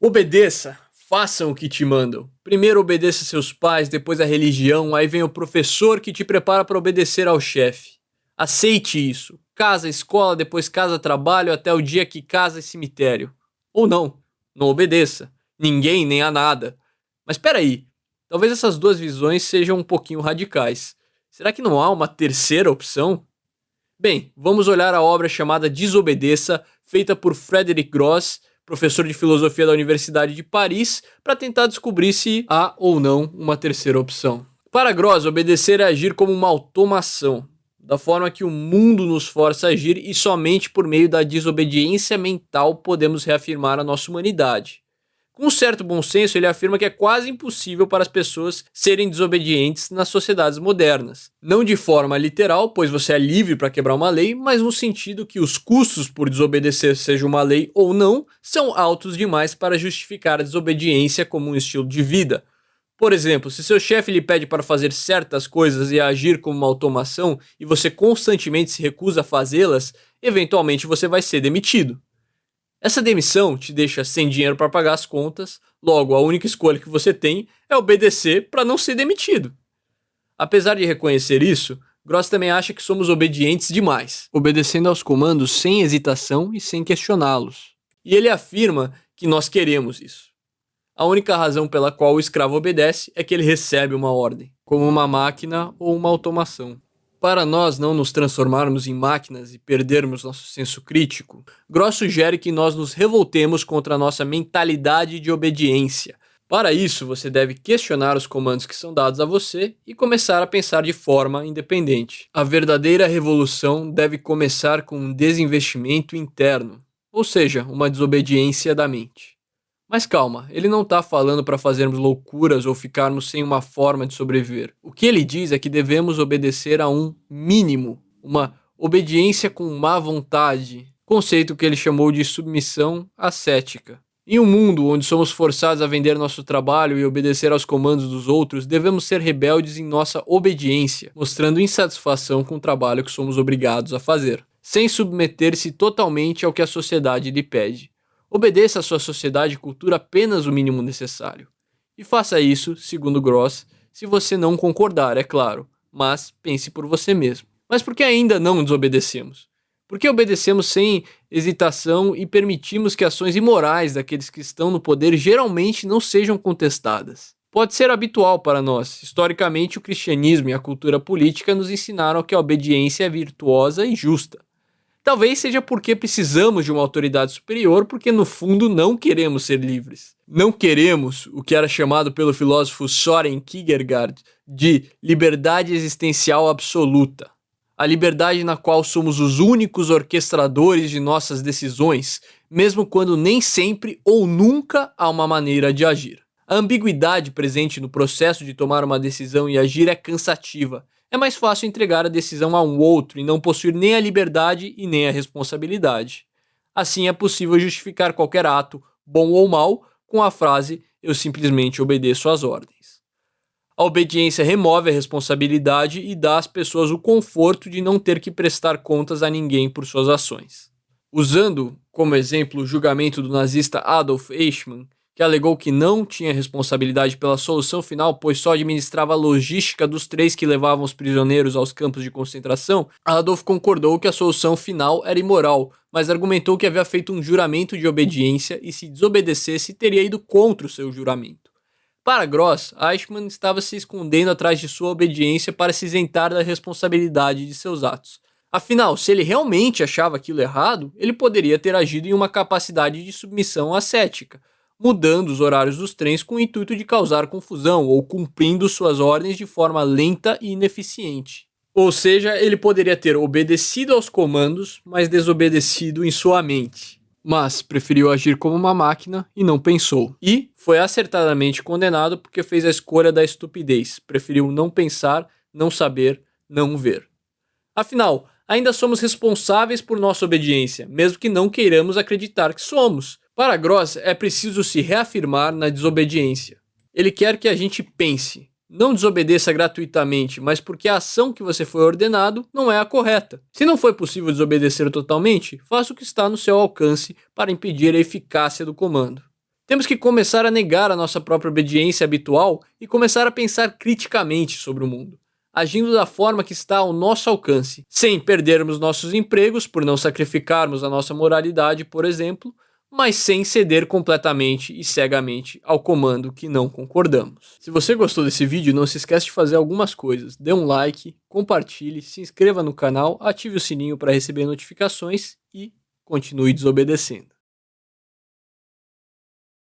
Obedeça, façam o que te mandam. Primeiro obedeça seus pais, depois a religião, aí vem o professor que te prepara para obedecer ao chefe. Aceite isso. Casa, escola, depois casa, trabalho, até o dia que casa e cemitério. Ou não, não obedeça. Ninguém nem a nada. Mas espera aí, talvez essas duas visões sejam um pouquinho radicais. Será que não há uma terceira opção? Bem, vamos olhar a obra chamada Desobedeça, feita por Frederick Gross, professor de filosofia da Universidade de Paris, para tentar descobrir se há ou não uma terceira opção. Para Gross, obedecer é agir como uma automação, da forma que o mundo nos força a agir e somente por meio da desobediência mental podemos reafirmar a nossa humanidade. Com um certo bom senso, ele afirma que é quase impossível para as pessoas serem desobedientes nas sociedades modernas. Não de forma literal, pois você é livre para quebrar uma lei, mas no sentido que os custos por desobedecer, seja uma lei ou não, são altos demais para justificar a desobediência como um estilo de vida. Por exemplo, se seu chefe lhe pede para fazer certas coisas e agir como uma automação e você constantemente se recusa a fazê-las, eventualmente você vai ser demitido. Essa demissão te deixa sem dinheiro para pagar as contas, logo a única escolha que você tem é obedecer para não ser demitido. Apesar de reconhecer isso, Gross também acha que somos obedientes demais, obedecendo aos comandos sem hesitação e sem questioná-los. E ele afirma que nós queremos isso. A única razão pela qual o escravo obedece é que ele recebe uma ordem, como uma máquina ou uma automação. Para nós não nos transformarmos em máquinas e perdermos nosso senso crítico, Gross sugere que nós nos revoltemos contra a nossa mentalidade de obediência. Para isso, você deve questionar os comandos que são dados a você e começar a pensar de forma independente. A verdadeira revolução deve começar com um desinvestimento interno, ou seja, uma desobediência da mente. Mas calma, ele não está falando para fazermos loucuras ou ficarmos sem uma forma de sobreviver. O que ele diz é que devemos obedecer a um mínimo, uma obediência com má vontade, conceito que ele chamou de submissão ascética. Em um mundo onde somos forçados a vender nosso trabalho e obedecer aos comandos dos outros, devemos ser rebeldes em nossa obediência, mostrando insatisfação com o trabalho que somos obrigados a fazer, sem submeter-se totalmente ao que a sociedade lhe pede. Obedeça à sua sociedade e cultura apenas o mínimo necessário. E faça isso, segundo Gross, se você não concordar, é claro, mas pense por você mesmo. Mas por que ainda não desobedecemos? Por que obedecemos sem hesitação e permitimos que ações imorais daqueles que estão no poder geralmente não sejam contestadas? Pode ser habitual para nós. Historicamente, o cristianismo e a cultura política nos ensinaram que a obediência é virtuosa e justa. Talvez seja porque precisamos de uma autoridade superior, porque no fundo não queremos ser livres. Não queremos o que era chamado pelo filósofo Søren Kierkegaard de liberdade existencial absoluta. A liberdade na qual somos os únicos orquestradores de nossas decisões, mesmo quando nem sempre ou nunca há uma maneira de agir. A ambiguidade presente no processo de tomar uma decisão e agir é cansativa. É mais fácil entregar a decisão a um outro e não possuir nem a liberdade e nem a responsabilidade. Assim é possível justificar qualquer ato, bom ou mau, com a frase "eu simplesmente obedeço às ordens". A obediência remove a responsabilidade e dá às pessoas o conforto de não ter que prestar contas a ninguém por suas ações. Usando como exemplo o julgamento do nazista Adolf Eichmann, que alegou que não tinha responsabilidade pela solução final, pois só administrava a logística dos trens que levavam os prisioneiros aos campos de concentração, Adolf concordou que a solução final era imoral, mas argumentou que havia feito um juramento de obediência e se desobedecesse teria ido contra o seu juramento. Para Gross, Eichmann estava se escondendo atrás de sua obediência para se isentar da responsabilidade de seus atos. Afinal, se ele realmente achava aquilo errado, ele poderia ter agido em uma capacidade de submissão ascética, mudando os horários dos trens com o intuito de causar confusão ou cumprindo suas ordens de forma lenta e ineficiente. Ou seja, ele poderia ter obedecido aos comandos, mas desobedecido em sua mente. Mas preferiu agir como uma máquina e não pensou. E foi acertadamente condenado porque fez a escolha da estupidez. Preferiu não pensar, não saber, não ver. Afinal, ainda somos responsáveis por nossa obediência, mesmo que não queiramos acreditar que somos. Para Gross, é preciso se reafirmar na desobediência. Ele quer que a gente pense. Não desobedeça gratuitamente, mas porque a ação que você foi ordenado não é a correta. Se não foi possível desobedecer totalmente, faça o que está no seu alcance para impedir a eficácia do comando. Temos que começar a negar a nossa própria obediência habitual e começar a pensar criticamente sobre o mundo, agindo da forma que está ao nosso alcance, sem perdermos nossos empregos por não sacrificarmos a nossa moralidade, por exemplo, mas sem ceder completamente e cegamente ao comando que não concordamos. Se você gostou desse vídeo, não se esquece de fazer algumas coisas. Dê um like, compartilhe, se inscreva no canal, ative o sininho para receber notificações e continue desobedecendo.